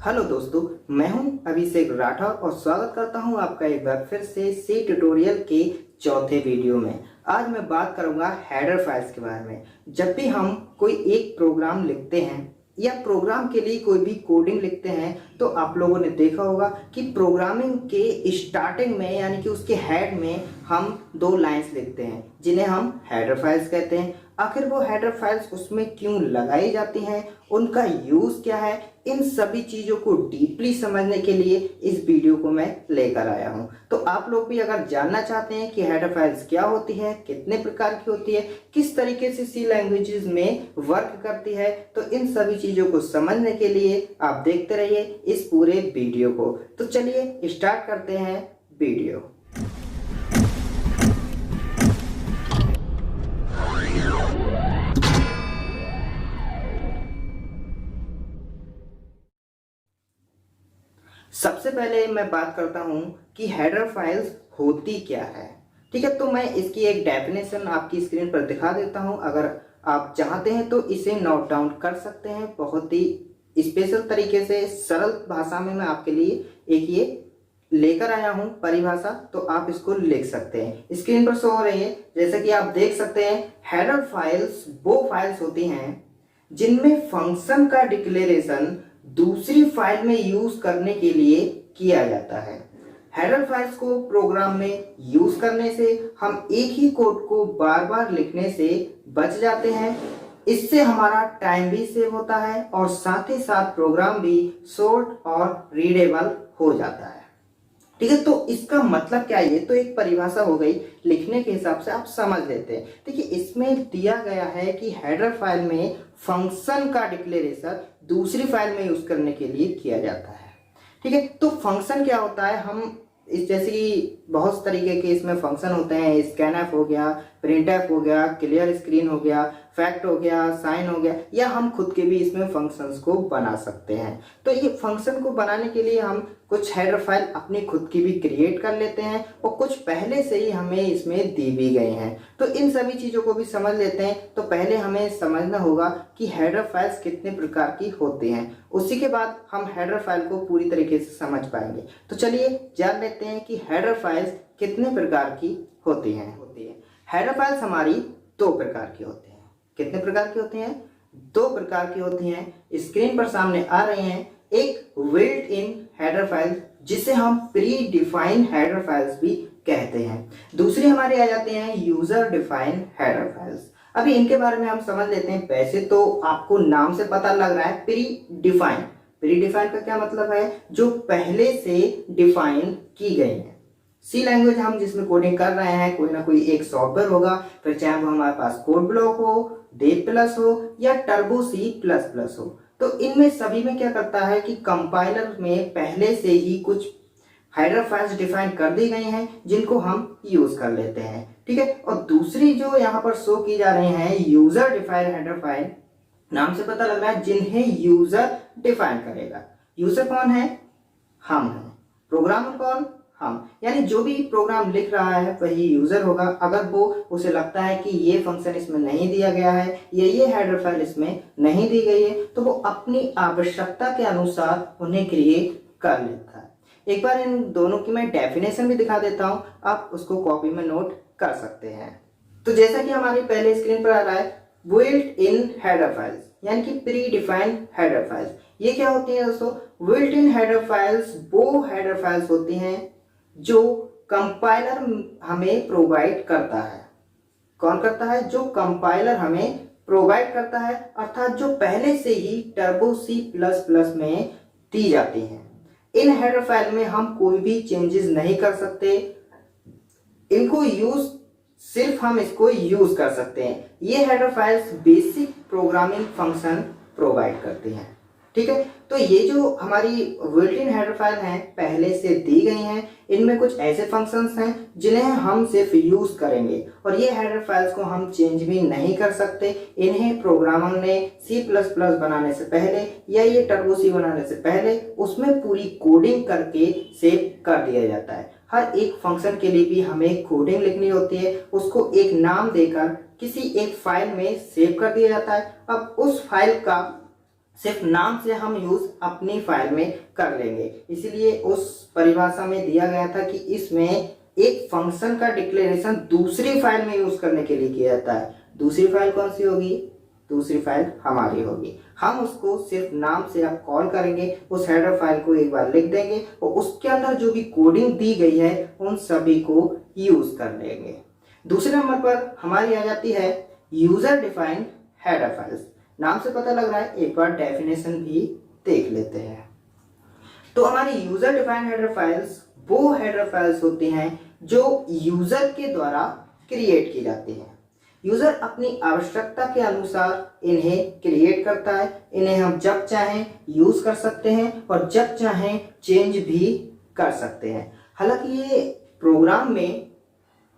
Hello दोस्तों, मैं हूं अभिषेक राठौर और स्वागत करता हूं आपका एक बार फिर से सी ट्यूटोरियल के चौथे वीडियो में। आज मैं बात करूंगा हेडर फाइल्स के बारे में। जब भी हम कोई एक प्रोग्राम लिखते हैं या प्रोग्राम के लिए कोई भी कोडिंग लिखते हैं तो आप लोगों ने देखा होगा कि प्रोग्रामिंग के स्टार्टिंग में यानी कि उसके हेड में हम दो लाइंस लिखते हैं जिन्हें हम हेडर फाइल्स कहते हैं। आखिर वो हेडर फाइल्स उसमें क्यों लगाई जाती हैं, उनका यूज़ क्या है, इन सभी चीज़ों को डीपली समझने के लिए इस वीडियो को मैं लेकर आया हूं। तो आप लोग भी अगर जानना चाहते हैं कि हेडर फाइल्स क्या होती है, कितने प्रकार की होती है, किस तरीके से सी लैंग्वेजेस में वर्क करती है, तो इन सभी चीज़ों को समझने के लिए आप देखते रहिए इस पूरे वीडियो को। तो चलिए स्टार्ट करते हैं वीडियो। सबसे पहले मैं बात करता हूं कि हेडर फाइल्स होती क्या है। ठीक है, तो मैं इसकी एक डेफिनेशन आपकी स्क्रीन पर दिखा देता हूं। अगर आप चाहते हैं तो इसे नोट डाउन कर सकते हैं। बहुत ही स्पेशल तरीके से सरल भाषा में मैं आपके लिए एक ये लेकर आया हूं परिभाषा, तो आप इसको लिख सकते हैं। स्क्रीन पर शो हो रही है, जैसे कि आप देख सकते हैं। हेडर फाइल्स वो फाइल्स होती हैं जिनमें फंक्शन का डिक्लेरेशन दूसरी फाइल में यूज करने के लिए किया जाता है। हेडर फाइल्स को प्रोग्राम में यूज करने से हम एक ही कोड को बार बार लिखने से बच जाते हैं। इससे हमारा टाइम भी सेव होता है और साथ ही साथ प्रोग्राम भी शॉर्ट और रीडेबल हो जाता है। ठीक है, तो इसका मतलब क्या है? ये तो एक परिभाषा हो गई, लिखने के हिसाब से आप समझ लेते हैं। देखिए, इसमें दिया गया है कि हेडर फाइल में फंक्शन का डिक्लेरेशन दूसरी फाइल में यूज करने के लिए किया जाता है। ठीक है, तो फंक्शन क्या होता है? हम इस जैसे कि बहुत तरीके के इसमें फंक्शन होते हैं। स्कैनएफ हो गया, प्रिंटएफ हो गया, क्लियर स्क्रीन हो गया, फैक्ट हो गया, साइन हो गया, या हम खुद के भी इसमें फंक्शंस को बना सकते हैं। तो ये फंक्शन को बनाने के लिए हम कुछ हेडर फाइल अपनी खुद की भी क्रिएट कर लेते हैं और कुछ पहले से ही हमें इसमें दी भी गए हैं। तो इन सभी चीज़ों को भी समझ लेते हैं। तो पहले हमें समझना होगा कि हेडर फाइल्स कितने प्रकार की होती हैं, उसी के बाद हम हेडर फाइल को पूरी तरीके से समझ पाएंगे। तो चलिए जान लेते हैं कि हेडर फाइल्स कितने प्रकार की होती हैं। हेडर फाइल्स हमारी दो प्रकार की होती हैं। कितने प्रकार की होती हैं? दो प्रकार की होती हैं। स्क्रीन पर सामने आ रही हैं। एक बिल्ट इन हेडर फाइल्स, जिसे हम प्री डिफाइंड हेडर फाइल्स भी कहते हैं। दूसरी हमारी आ जाती हैं यूजर डिफाइंड हेडर फाइल्स। अभी इनके बारे में हम समझ लेते हैं। वैसे तो आपको नाम से पता लग रहा है प्री डिफाइंड। प्री डिफाइंड का क्या मतलब है? जो पहले से डिफाइन की गई है। सी लैंग्वेज हम जिसमें कोडिंग कर रहे हैं, कोई ना कोई एक सॉफ्टवेयर होगा, फिर चाहे वो हमारे पास कोड ब्लॉक हो, डेव प्लस हो या टर्बो सी प्लस प्लस हो। तो इनमें सभी में क्या करता है कि कंपाइलर में पहले से ही कुछ हेडर फाइल्स डिफाइन कर दी गई हैं जिनको हम यूज कर लेते हैं। ठीक है, और दूसरी जो यहाँ पर शो की जा रही हैं यूजर डिफाइंड हेडर फाइल, नाम से पता लग रहा है जिन्हें यूजर डिफाइन करेगा। यूजर कौन है? हम हैं। प्रोग्रामर कौन? हम। यानी जो भी प्रोग्राम लिख रहा है वही यूजर होगा। अगर वो उसे लगता है कि ये फंक्शन इसमें नहीं दिया गया है या ये हेडर फाइल इसमें नहीं दी गई है, तो वो अपनी आवश्यकता के अनुसार उन्हें क्रिएट कर लेता है। एक बार इन दोनों की मैं डेफिनेशन भी दिखा देता हूं, आप उसको कॉपी में नोट कर सकते हैं। तो जैसा कि हमारी पहले स्क्रीन पर आ रहा है, बिल्ट इन हेडर फाइल्स यानी कि प्री डिफाइंड हेडर फाइल्स। ये क्या होती है दोस्तों? बिल्ट इन हेडर फाइल्स वो हेडर फाइल्स होती हैं जो कंपाइलर हमें प्रोवाइड करता है। कौन करता है? जो कंपाइलर हमें प्रोवाइड करता है, अर्थात जो पहले से ही टर्बो सी प्लस प्लस में दी जाती हैं। इन हेडर फाइल में हम कोई भी चेंजेस नहीं कर सकते। इनको यूज सिर्फ हम इसको यूज कर सकते हैं। ये header files basic programming function provide करती हैं। ठीक है, तो ये जो हमारी बिल्ट इन हेडर फाइल हैं पहले से दी गई हैं। इनमें कुछ ऐसे फंक्शंस हैं जिन्हें हम सिर्फ यूज करेंगे और ये हेडर फाइल्स को हम चेंज भी नहीं कर सकते। इन्हें प्रोग्रामर ने सी प्लस प्लस बनाने से पहले या ये टर्बो सी बनाने से पहले उसमें पूरी कोडिंग करके सेव कर दिया जाता है। हर एक फंक्शन के लिए भी हमें कोडिंग लिखनी होती है, उसको एक नाम देकर किसी एक फाइल में सेव कर दिया जाता है। अब उस फाइल का सिर्फ नाम से हम यूज अपनी फाइल में कर लेंगे। इसीलिए उस परिभाषा में दिया गया था कि इसमें एक फंक्शन का डिक्लेरेशन दूसरी फाइल में यूज करने के लिए किया जाता है। दूसरी फाइल कौन सी होगी? दूसरी फाइल हमारी होगी। हम उसको सिर्फ नाम से अब कॉल करेंगे, उस हेडर फाइल को एक बार लिख देंगे और उसके अंदर जो भी कोडिंग दी गई है उन सभी को यूज कर लेंगे। दूसरे नंबर पर हमारी आ जाती है यूजर डिफाइंड हेडर फाइल्स। नाम से पता लग रहा है, एक बार डेफिनेशन भी देख लेते हैं। तो हमारी यूजर डिफाइंड हेडर फाइल्स वो हेडर फाइल्स होती हैं जो यूजर के द्वारा क्रिएट की जाती हैं। यूजर अपनी आवश्यकता के अनुसार इन्हें क्रिएट करता है। इन्हें हम जब चाहें यूज कर सकते हैं और जब चाहें चेंज भी कर सकते हैं। हालांकि ये प्रोग्राम में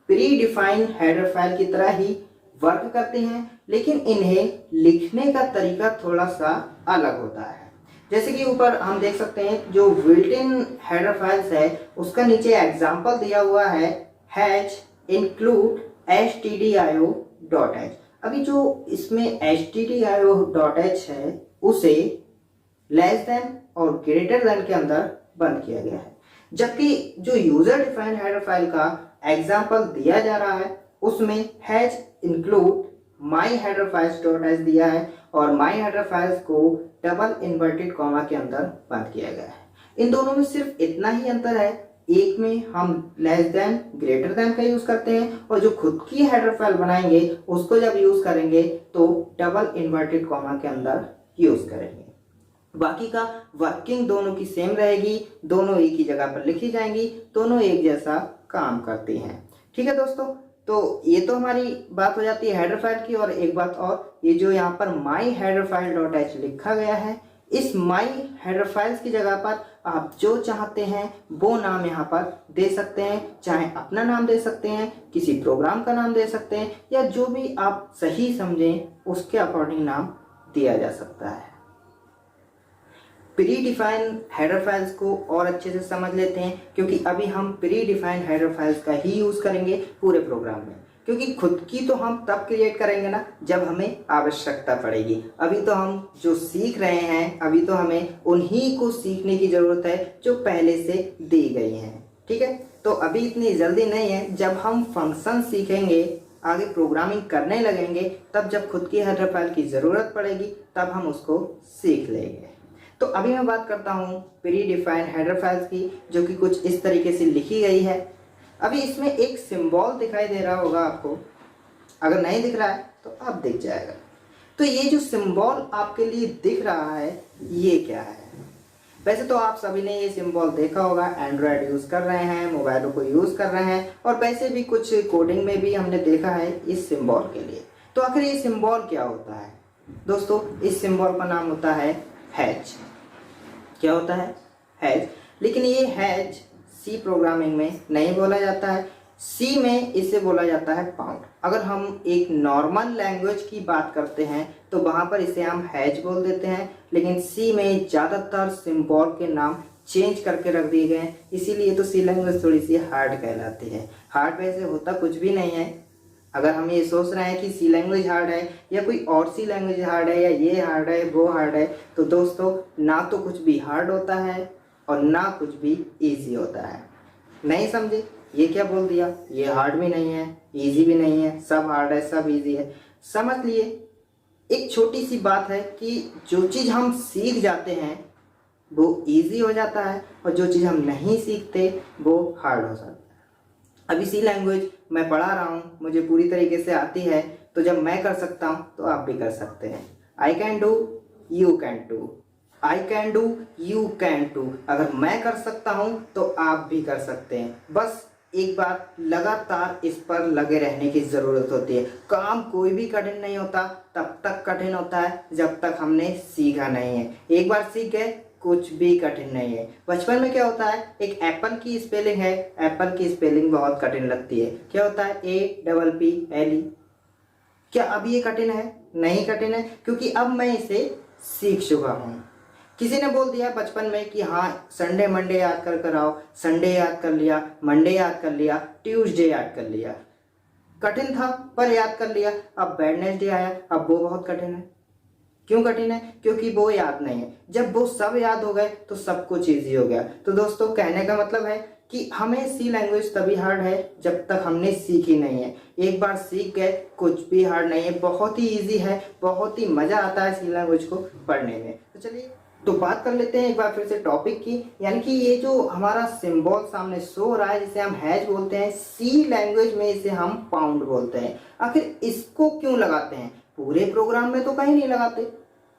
प्री डिफाइंड हेडर फाइल की तरह ही वर्क करते हैं, लेकिन इन्हें लिखने का तरीका थोड़ा सा अलग होता है। जैसे कि ऊपर हम देख सकते हैं जो बिल्ट इन हेडर फाइल्स है उसका नीचे एग्जांपल दिया हुआ है हैश इंक्लूड stdio.h। अभी जो इसमें stdio.h है उसे लेस देन और ग्रेटर देन के अंदर बंद किया गया है, जबकि जो यूजर डिफाइंड हेडर फाइल का एग्जांपल दिया जा रहा है उसमें हैश इंक्लूड माई हेडर फाइल्स .h दिया है और माई हेडर फाइल्स को डबल इन्वर्टेड कॉमा के अंदर बंद किया गया है। इन दोनों में सिर्फ इतना ही अंतर है, एक में हम लेस देन ग्रेटर देन का यूज करते हैं और जो खुद की हेडर फाइल बनाएंगे उसको जब यूज करेंगे तो डबल इन्वर्टेड कॉमा के अंदर यूज करेंगे। बाकी का वर्किंग दोनों की सेम रहेगी, दोनों एक ही जगह पर लिखी जाएंगी, दोनों एक जैसा काम करती हैं। ठीक है दोस्तों, तो ये तो हमारी बात हो जाती है हेडर फाइल की। और एक बात और, ये जो यहाँ पर माई हेडर फाइल .h लिखा गया है, इस माई हेडर फाइल्स की जगह पर आप जो चाहते हैं वो नाम यहाँ पर दे सकते हैं। चाहे अपना नाम दे सकते हैं, किसी प्रोग्राम का नाम दे सकते हैं, या जो भी आप सही समझें उसके अकॉर्डिंग नाम दिया जा सकता है। प्री डिफाइंड हेडर फाइल्स को और अच्छे से समझ लेते हैं, क्योंकि अभी हम प्री डिफाइंड हेडर फाइल्स का ही यूज करेंगे पूरे प्रोग्राम में। क्योंकि खुद की तो हम तब क्रिएट करेंगे ना जब हमें आवश्यकता पड़ेगी। अभी तो हम जो सीख रहे हैं, अभी तो हमें उन्हीं को सीखने की जरूरत है जो पहले से दी गई हैं। ठीक है, तो अभी इतनी जल्दी नहीं है। जब हम फंक्शन सीखेंगे, आगे प्रोग्रामिंग करने लगेंगे, तब जब खुद की हेडर फाइल की जरूरत पड़ेगी तब हम उसको सीख लेंगे। तो अभी मैं बात करता हूँ प्री डिफाइंड हेडर फाइल्स की, जो कि कुछ इस तरीके से लिखी गई है। अभी इसमें एक सिंबल दिखाई दे रहा होगा आपको, अगर नहीं दिख रहा है तो अब दिख जाएगा। तो ये जो सिंबल आपके लिए दिख रहा है ये क्या है? वैसे तो आप सभी ने ये सिंबल देखा होगा, एंड्रॉयड यूज़ कर रहे हैं, मोबाइलों को यूज़ कर रहे हैं, और वैसे भी कुछ कोडिंग में भी हमने देखा है इस सिंबल के लिए। तो आखिर ये सिंबल क्या होता है? दोस्तों, इस सिंबल का नाम होता है हैश। क्या होता है? हैश। लेकिन ये हैश सी प्रोग्रामिंग में नहीं बोला जाता है, सी में इसे बोला जाता है पाउंड। अगर हम एक नॉर्मल लैंग्वेज की बात करते हैं तो वहाँ पर इसे हम हैश बोल देते हैं, लेकिन सी में ज़्यादातर सिंबल के नाम चेंज करके रख दिए गए हैं, इसीलिए तो सी लैंग्वेज थोड़ी सी हार्ड कहलाती है। हार्ड वैसे होता कुछ भी नहीं है। अगर हम ये सोच रहे हैं कि सी लैंग्वेज हार्ड है या कोई और सी लैंग्वेज हार्ड है या ये हार्ड है वो हार्ड है, तो दोस्तों ना तो कुछ भी हार्ड होता है और ना कुछ भी इजी होता है। नहीं समझे? ये क्या बोल दिया? ये हार्ड भी नहीं है, इजी भी नहीं है, सब हार्ड है, सब इजी है। समझ लिए, एक छोटी सी बात है कि जो चीज़ हम सीख जाते हैं वो इजी हो जाता है और जो चीज़ हम नहीं सीखते वो हार्ड हो जाता है। अभी सी लैंग्वेज मैं पढ़ा रहा हूँ, मुझे पूरी तरीके से आती है, तो जब मैं कर सकता हूँ तो आप भी कर सकते हैं। I can do, you can do. I can do, you can do. अगर मैं कर सकता हूँ तो आप भी कर सकते हैं। बस एक बात, लगातार इस पर लगे रहने की ज़रूरत होती है। काम कोई भी कठिन नहीं होता, तब तक कठिन होता है जब तक हमने सीखा नहीं है। एक बार सीख गए, कुछ भी कठिन नहीं है। बचपन में क्या होता है, एक एप्पल की स्पेलिंग है, एप्पल की स्पेलिंग बहुत कठिन लगती है। क्या होता है? APPLE। क्या अब ये कठिन है? नहीं कठिन है, क्योंकि अब मैं इसे सीख चुका हूँ। किसी ने बोल दिया बचपन में कि हाँ संडे मंडे याद कर आओ, संडे याद कर लिया, मंडे याद कर लिया, ट्यूसडे याद कर लिया। कठिन था पर याद कर लिया। अब वेडनेसडे आया, अब वो बहुत कठिन है। क्यों कठिन है? क्योंकि वो याद नहीं है। जब वो सब याद हो गए तो सब कुछ ईजी हो गया। तो दोस्तों कहने का मतलब है कि हमें सी लैंग्वेज तभी हार्ड है जब तक हमने सीखी नहीं है। एक बार सीख गए कुछ भी हार्ड नहीं है, बहुत ही ईजी है, बहुत ही मजा आता है सी लैंग्वेज को पढ़ने में। तो चलिए तो बात कर लेते हैं एक बार फिर से टॉपिक की, यानी कि ये जो हमारा सिंबल सामने शो हो रहा है जिसे हम हैज बोलते हैं, सी लैंग्वेज में इसे हम पाउंड बोलते हैं। आखिर इसको क्यों लगाते हैं? पूरे प्रोग्राम में तो कहीं नहीं लगाते,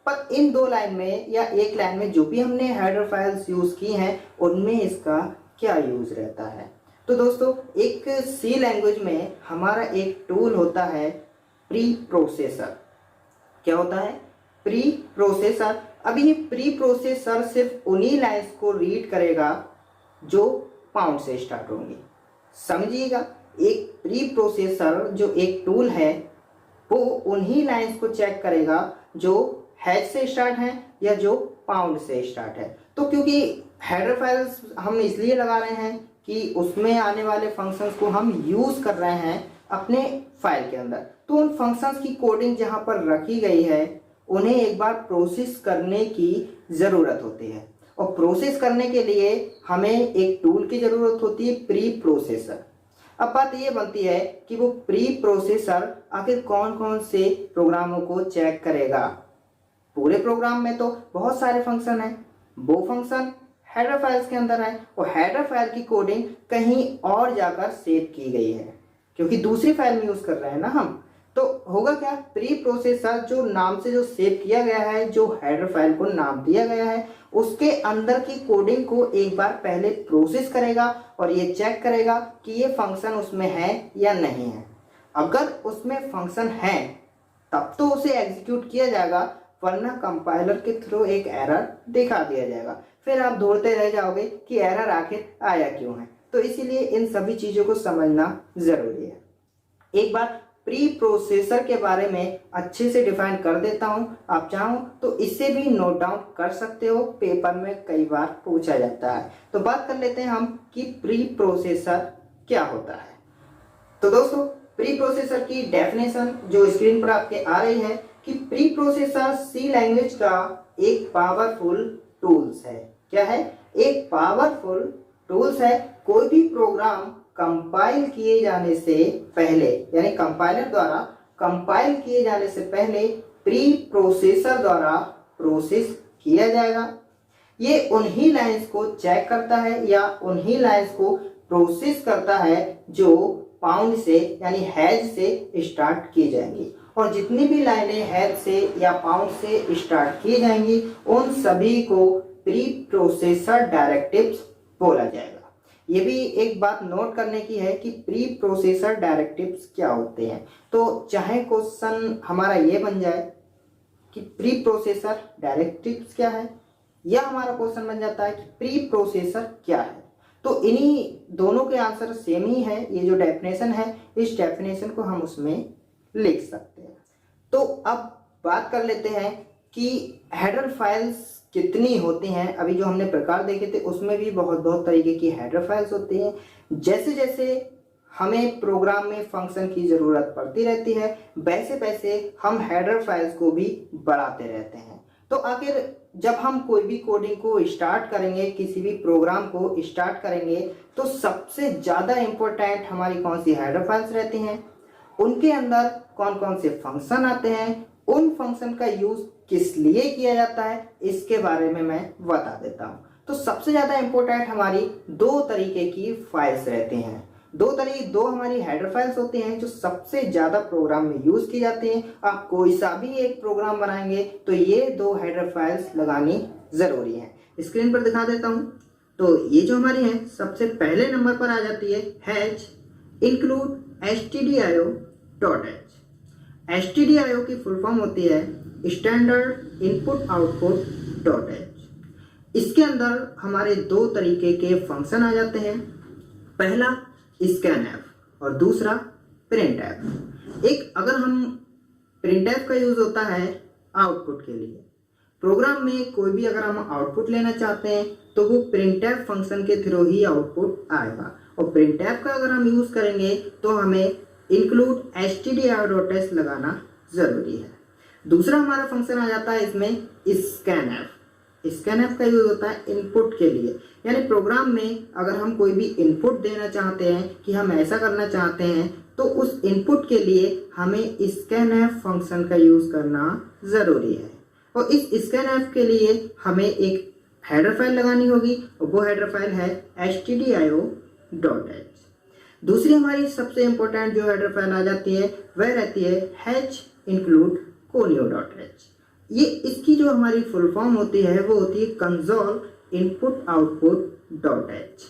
पर इन 2 लाइन में या एक लाइन में जो भी हमने हेडर फाइल्स यूज की हैं उनमें इसका क्या यूज रहता है। तो दोस्तों एक सी लैंग्वेज में हमारा एक टूल होता है प्री प्रोसेसर। क्या होता है? Pre processor. अभी ये प्री प्रोसेसर सिर्फ उन्हीं लाइन्स को रीड करेगा जो पाउंड से स्टार्ट होंगी। समझिएगा, एक प्री प्रोसेसर जो एक टूल है वो उन्हीं लाइन्स को चेक करेगा जो हैज से स्टार्ट हैं या जो पाउंड से स्टार्ट है। तो क्योंकि हेडर फाइल्स हम इसलिए लगा रहे हैं कि उसमें आने वाले फंक्शंस को हम यूज कर रहे हैं अपने फाइल के अंदर, तो उन फंक्शंस की कोडिंग जहां पर रखी गई है उन्हें एक बार प्रोसेस करने की ज़रूरत होती है। और प्रोसेस करने के लिए हमें एक टूल की ज़रूरत होती है, प्री प्रोसेसर। अब बात ये बनती है कि वो प्री प्रोसेसर आखिर कौन कौन से प्रोग्रामों को चेक करेगा। पूरे प्रोग्राम में तो बहुत सारे फंक्शन हैं, वो फंक्शन हेडर फाइल्स के अंदर है और हेडर फाइल की कोडिंग कहीं और जाकर सेव की गई है, क्योंकि दूसरी फाइल में यूज़ कर रहे हैं ना हम। तो होगा क्या? प्री प्रोसेसर जो नाम से जो सेव किया गया है, जो हेडर फाइल को नाम दिया गया है, उसके अंदर की कोडिंग को एक बार पहले प्रोसेस करेगा और ये चेक करेगा कि ये फंक्शन उसमें है या नहीं है। अगर उसमें फंक्शन है तब तो उसे एग्जीक्यूट किया जाएगा, वरना कंपाइलर के थ्रू एक एरर दिखा दिया जाएगा। फिर आप ढूंढते रह जाओगे कि एरर आखिर आया क्यों है। तो इसीलिए इन सभी चीज़ों को समझना ज़रूरी है। एक बार प्री प्रोसेसर के बारे में अच्छे से डिफाइन कर देता हूं, आप चाहो तो इसे भी नोट डाउन कर सकते हो, पेपर में कई बार पूछा जाता है। तो बात कर लेते हैं हम कि प्री प्रोसेसर क्या होता है। तो दोस्तों प्री प्रोसेसर की डेफिनेशन जो स्क्रीन पर आपके आ रही है कि प्री प्रोसेसर सी लैंग्वेज का एक पावरफुल टूल्स है। क्या है? एक पावरफुल टूल्स है। कोई भी प्रोग्राम कंपाइल किए जाने से पहले, यानी कंपाइलर द्वारा कंपाइल किए जाने से पहले प्री प्रोसेसर द्वारा प्रोसेस किया जाएगा। ये उन्हीं लाइंस को चेक करता है या उन्हीं लाइंस को प्रोसेस करता है जो पाउंड से यानी हैज से स्टार्ट की जाएंगी। और जितनी भी लाइनें हैज से या पाउंड से स्टार्ट की जाएंगी उन सभी को प्री प्रोसेसर डायरेक्टिव्स बोला जाएगा। ये भी एक बात नोट करने की है कि प्री प्रोसेसर डायरेक्टिव्स क्या होते हैं। तो चाहे क्वेश्चन हमारा ये बन जाए कि प्री प्रोसेसर डायरेक्टिव्स क्या है, या हमारा क्वेश्चन बन जाता है कि प्री प्रोसेसर क्या है, तो इन्हीं दोनों के आंसर सेम ही है। ये जो डेफिनेशन है इस डेफिनेशन को हम उसमें लिख सकते हैं। तो अब बात कर लेते हैं कि हेडर फाइल्स कितनी होती हैं। अभी जो हमने प्रकार देखे थे उसमें भी बहुत तरीके की हेडर फाइल्स होती हैं। जैसे जैसे हमें प्रोग्राम में फंक्शन की ज़रूरत पड़ती रहती है वैसे वैसे हम हेडर फाइल्स को भी बढ़ाते रहते हैं। तो आखिर जब हम कोई भी कोडिंग को स्टार्ट करेंगे, किसी भी प्रोग्राम को स्टार्ट करेंगे, तो सबसे ज़्यादा इम्पोर्टेंट हमारी कौन सी हेडर फाइल्स रहती हैं, उनके अंदर कौन कौन से फंक्शन आते हैं, उन फंक्शन का यूज़ किस लिए किया जाता है, इसके बारे में मैं बता देता हूँ। तो सबसे ज़्यादा इम्पोर्टेंट हमारी 2 तरीके की फाइल्स रहती हैं। दो हमारी हेडर फाइल्स होती हैं जो सबसे ज़्यादा प्रोग्राम में यूज़ की जाती हैं। आप कोई सा भी एक प्रोग्राम बनाएंगे तो ये 2 हेडर फाइल्स लगानी ज़रूरी है। स्क्रीन पर दिखा देता हूँ। तो ये जो हमारी है सबसे पहले नंबर पर आ जाती है हैज इंक्लूड stdio.h। stdio की फुल फॉर्म होती है standard input output dot h। इसके अंदर हमारे 2 तरीके के फंक्शन आ जाते हैं, पहला स्कैनएफ और दूसरा प्रिंटएफ। एक अगर हम प्रिंटएफ का यूज़ होता है आउटपुट के लिए, प्रोग्राम में कोई भी अगर हम आउटपुट लेना चाहते हैं तो वो प्रिंटएफ फंक्शन के थ्रू ही आउटपुट आएगा। और प्रिंटएफ का अगर हम यूज़ करेंगे तो हमें इंक्लूड stdio.h लगाना ज़रूरी है। दूसरा हमारा फंक्शन आ जाता है इसमें स्कैनएफ। स्कैनएफ का यूज होता है इनपुट के लिए, यानी प्रोग्राम में अगर हम कोई भी इनपुट देना चाहते हैं कि हम ऐसा करना चाहते हैं, तो उस इनपुट के लिए हमें स्कैनएफ फंक्शन का यूज करना ज़रूरी है। और इस स्कैनएफ के लिए हमें एक हेडर फाइल लगानी होगी और वो हेडर फाइल है stdio.h। दूसरी हमारी सबसे इम्पोर्टेंट जो हेडर फाइल आ जाती है वह रहती है h-include conio.h। ये इसकी जो हमारी फुल फॉर्म होती है वो होती है console input output dot H.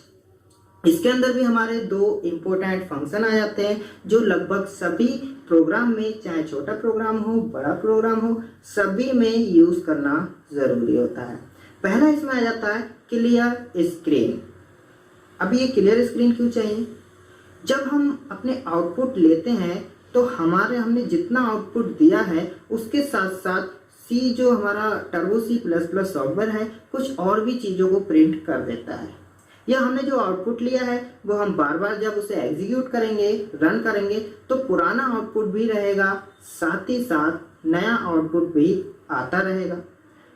इसके अंदर भी हमारे दो इम्पोर्टेंट फंक्शन आ जाते हैं जो लगभग सभी प्रोग्राम में, चाहे छोटा प्रोग्राम हो बड़ा प्रोग्राम हो, सभी में यूज करना जरूरी होता है। पहला इसमें आ जाता है क्लियर स्क्रीन। अब ये क्लियर स्क्रीन क्यों चाहिए? जब हम अपने आउटपुट लेते हैं तो हमने जितना आउटपुट दिया है उसके साथ साथ सी जो हमारा टर्बो C++ सॉफ्टवेयर है कुछ और भी चीज़ों को प्रिंट कर देता है। या हमने जो आउटपुट लिया है वो हम बार बार जब उसे एग्जीक्यूट करेंगे, रन करेंगे, तो पुराना आउटपुट भी रहेगा, साथ ही साथ नया आउटपुट भी आता रहेगा।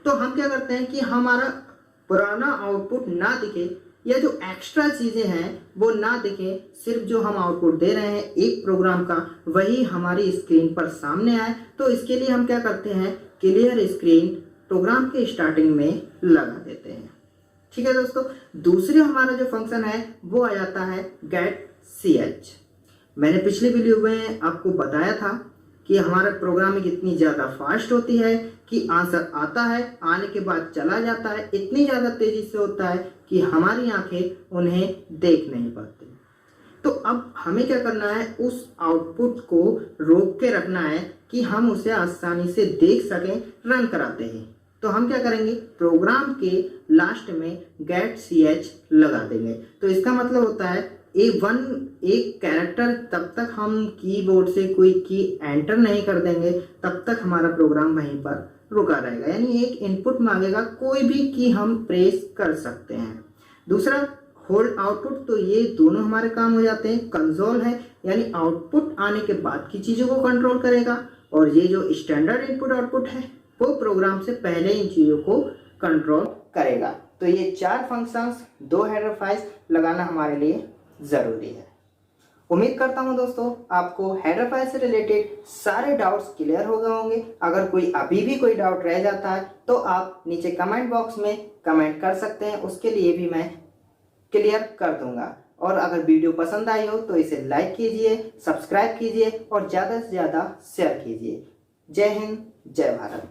तो हम क्या करते हैं कि हमारा पुराना आउटपुट ना दिखे या जो एक्स्ट्रा चीज़ें हैं वो ना दिखे, सिर्फ जो हम आउटपुट दे रहे हैं एक प्रोग्राम का वही हमारी स्क्रीन पर सामने आए। तो इसके लिए हम क्या करते हैं, क्लियर स्क्रीन प्रोग्राम के स्टार्टिंग में लगा देते हैं। ठीक है दोस्तों, दूसरे हमारा जो फंक्शन है वो आ जाता है गेट ch। मैंने पिछले वीडियो में आपको बताया था कि हमारा प्रोग्रामिंग इतनी ज़्यादा फास्ट होती है कि आंसर आता है, आने के बाद चला जाता है, इतनी ज़्यादा तेज़ी से होता है कि हमारी आंखें उन्हें देख नहीं पाती। तो अब हमें क्या करना है, उस आउटपुट को रोक के रखना है कि हम उसे आसानी से देख सकें रन कराते हैं। तो हम क्या करेंगे, प्रोग्राम के लास्ट में गेट ch लगा देंगे। तो इसका मतलब होता है एक कैरेक्टर तब तक हम कीबोर्ड से कोई की एंटर नहीं कर देंगे तब तक हमारा प्रोग्राम वहीं पर रुका रहेगा, यानी एक इनपुट मांगेगा, कोई भी की हम प्रेस कर सकते हैं। दूसरा होल्ड आउटपुट, तो ये दोनों हमारे काम हो जाते हैं। कंसोल है यानी आउटपुट आने के बाद की चीज़ों को कंट्रोल करेगा, और ये जो स्टैंडर्ड इनपुट आउटपुट है वो प्रोग्राम से पहले इन चीज़ों को कंट्रोल करेगा। तो ये 4 फंक्शंस, 2 हेडर फाइल्स लगाना हमारे लिए ज़रूरी है। उम्मीद करता हूं दोस्तों आपको हेडर फाइल से रिलेटेड सारे डाउट्स क्लियर हो गए होंगे। अगर कोई अभी भी कोई डाउट रह जाता है तो आप नीचे कमेंट बॉक्स में कमेंट कर सकते हैं, उसके लिए भी मैं क्लियर कर दूंगा। और अगर वीडियो पसंद आई हो तो इसे लाइक कीजिए, सब्सक्राइब कीजिए और ज़्यादा से ज़्यादा शेयर कीजिए। जय हिंद, जय भारत।